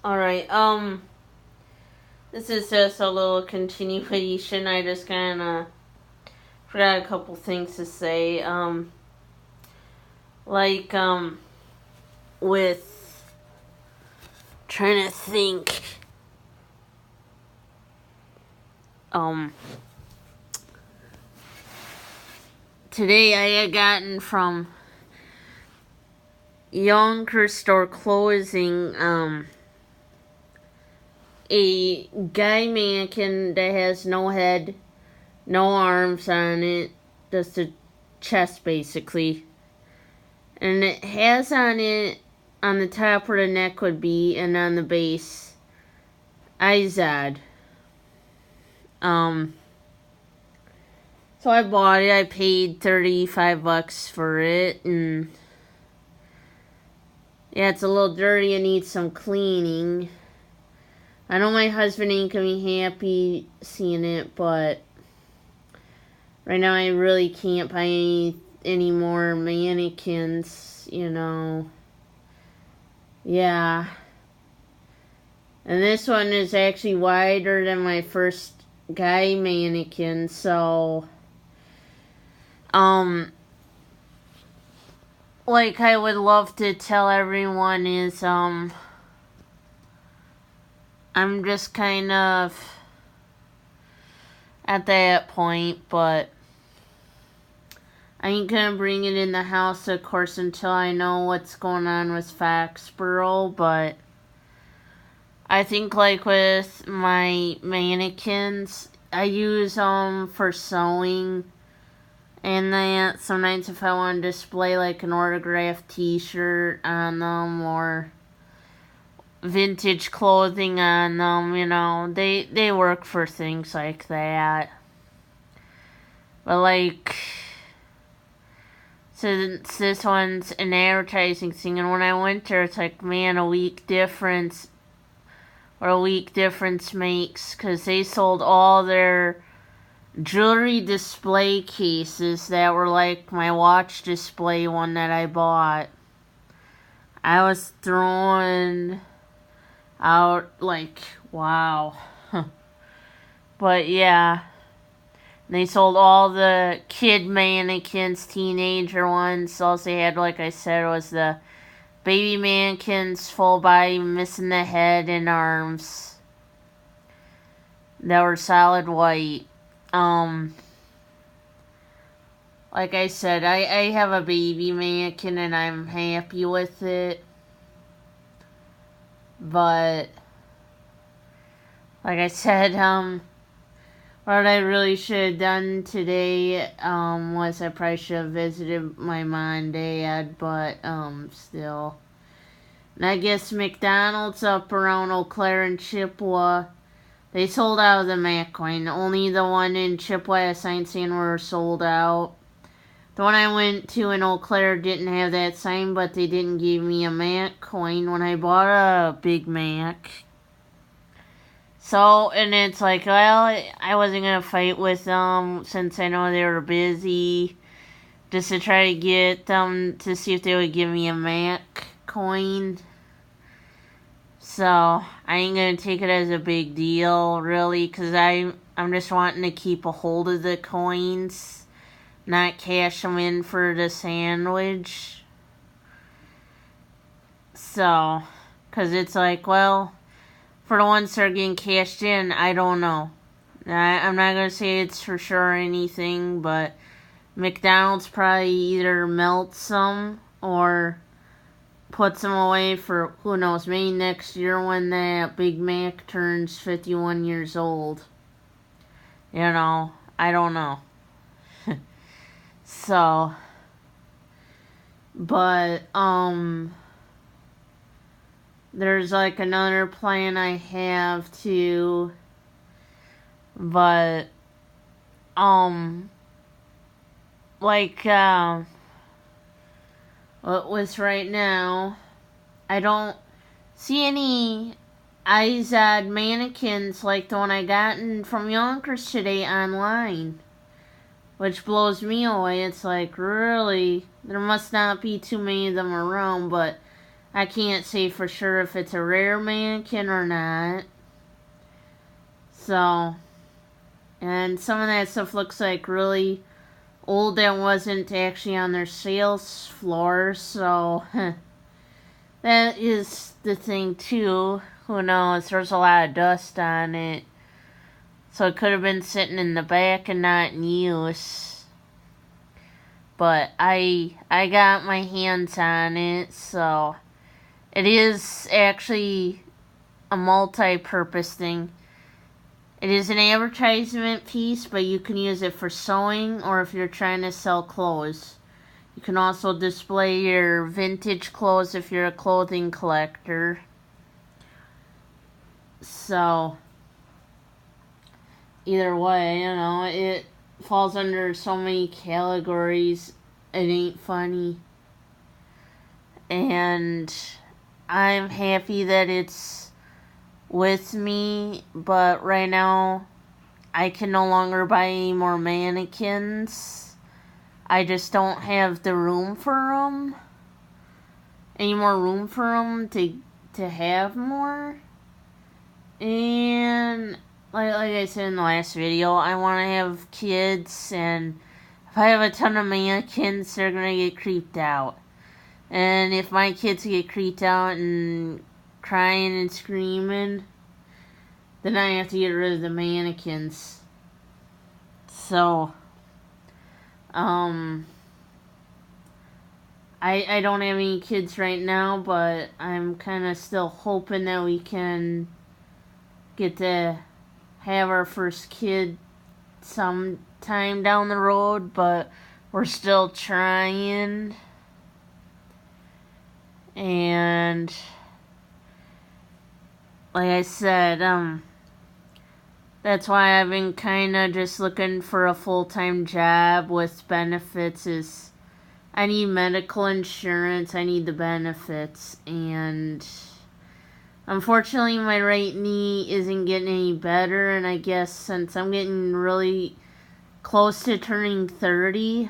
Alright, this is just a little continuation. I just kinda forgot a couple things to say. Like, with trying to think, today I had gotten from Yonkers Store Closing, a guy mannequin that has no head, no arms on it, just a chest basically. And it has on it, on the top where the neck would be, and on the base, IZOD. So I bought it. I paid $35 for it, and yeah, it's a little dirty and needs some cleaning. I know my husband ain't gonna be happy seeing it, but right now I really can't buy any more mannequins, Yeah. And this one is actually wider than my first guy mannequin, so like I would love to tell everyone is I'm just kind of at that point, but I ain't gonna bring it in the house, of course, until I know what's going on with Foxborough, but I think, like, with my mannequins, I use them for sewing, and then sometimes if I want to display, like, an autographed t-shirt on them, or vintage clothing on them, they work for things like that. But, like, since this one's an advertising thing, and when I went there, it's like, man, a week difference makes, because they sold all their jewelry display cases that were like my watch display one that I bought. I was thrown out, like, wow. But yeah, they sold all the kid mannequins, teenager ones. All they had, like I said, was the baby mannequins, full body, missing the head and arms, that were solid white. Like I said, I have a baby mannequin and I'm happy with it. But like I said, what I really should have done today, was I probably should have visited my mom and dad, but, still. And I guess McDonald's up around Eau Claire and Chippewa, they sold out of the mannequin. Only the one in Chippewa at Sign Stand were sold out. The one I went to in Eau Claire didn't have that sign, but they didn't give me a mannequin when I bought a Big Mac. So, and it's like, well, I wasn't going to fight with them since I know they were busy, just to try to get them to see if they would give me a Mac coin. So, I ain't going to take it as a big deal, really, because I'm just wanting to keep a hold of the coins, not cash them in for the sandwich. So, because it's like, well, for the ones that are getting cashed in, I don't know. I'm not going to say it's for sure or anything, but McDonald's probably either melts them or puts them away for, who knows, maybe next year when that Big Mac turns 51 years old. I don't know. So, but, there's like another plan I have too, but, like, with right now, I don't see any IZOD mannequins like the one I gotten from Yonkers today online, which blows me away. It's like, really, there must not be too many of them around, but I can't say for sure if it's a rare mannequin or not. So, and some of that stuff looks like really old that wasn't actually on their sales floor. So, that is the thing too. Who knows? There's a lot of dust on it. So it could have been sitting in the back and not in use. But I got my hands on it, so it is actually a multi-purpose thing. It is an advertisement piece, but you can use it for sewing or if you're trying to sell clothes. You can also display your vintage clothes if you're a clothing collector. So, either way, it falls under so many categories. It ain't funny. And I'm happy that it's with me, but right now I can no longer buy any more mannequins. I just don't have the room for them. Any more room for them to have more. And like I said in the last video, I want to have kids, and if I have a ton of mannequins, they're going to get creeped out. And if my kids get creeped out and crying and screaming, then I have to get rid of the mannequins. So, I don't have any kids right now, but I'm kind of still hoping that we can get to have our first kid sometime down the road, but we're still trying. And like I said, that's why I've been kind of just looking for a full-time job with benefits. Is I need medical insurance, I need the benefits, and unfortunately my right knee isn't getting any better, and I guess since I'm getting really close to turning 30,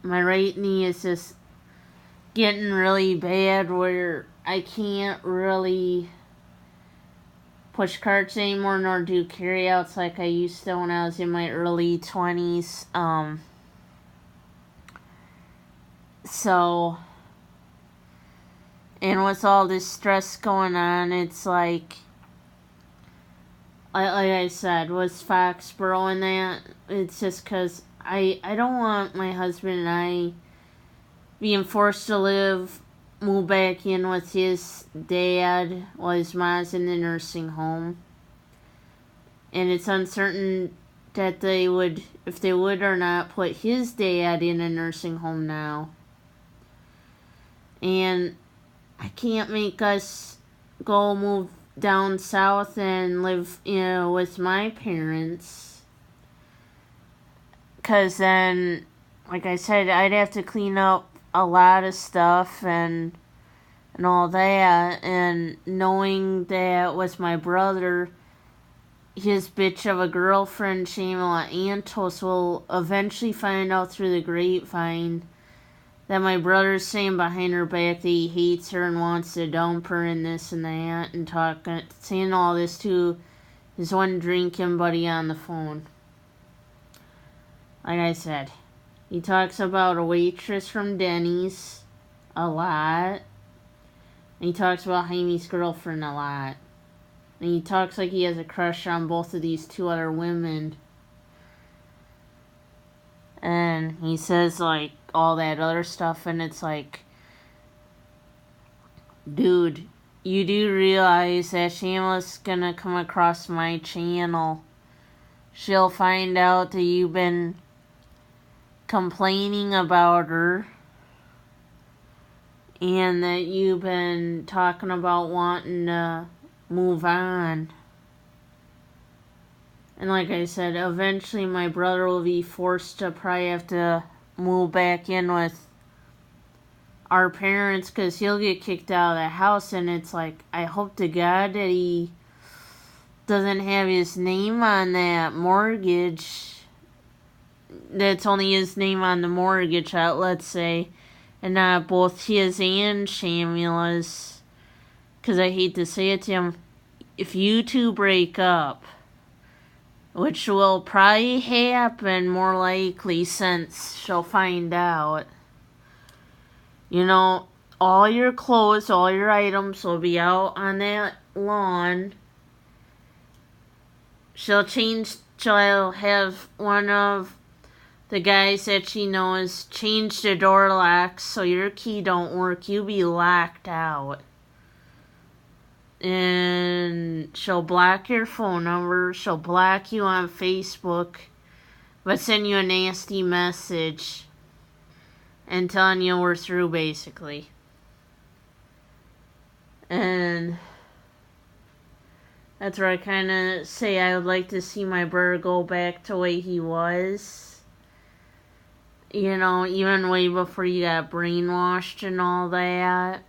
my right knee is just getting really bad where I can't really push carts anymore nor do carryouts like I used to when I was in my early 20s. So, and with all this stress going on, it's like I said, with Foxborough and that, it's just because I don't want my husband and I being forced to move back in with his dad while his mom's in the nursing home. And it's uncertain that they would, if they would or not, put his dad in a nursing home now. And I can't make us go move down south and live, with my parents. 'Cause then, like I said, I'd have to clean up a lot of stuff and all that. And knowing that with my brother, his bitch of a girlfriend, Shamila Antos, will eventually find out through the grapevine that my brother's saying behind her back that he hates her and wants to dump her and this and that, and saying all this to his one drinking buddy on the phone. Like I said, he talks about a waitress from Denny's a lot. And he talks about Jaime's girlfriend a lot. And he talks like he has a crush on both of these two other women. And he says, like, all that other stuff, and it's like, dude, you do realize that Shameless gonna come across my channel. She'll find out that you've been complaining about her, and that you've been talking about wanting to move on. And like I said, eventually my brother will be forced to probably have to move back in with our parents, because he'll get kicked out of the house. And it's like, I hope to God that he doesn't have his name on that mortgage. That's only his name on the mortgage, let's say, and not both his and Shamula's. because I hate to say it to him, if you two break up, which will probably happen more likely since she'll find out, you know, all your clothes, all your items will be out on that lawn. She'll have one of the guys that she knows change the door locks so your key don't work. You be locked out. And she'll block your phone number. She'll block you on Facebook, but send you a nasty message and telling you we're through, basically. And that's where I kind of say I would like to see my brother go back to the way he was. You know, even way before you got brainwashed and all that.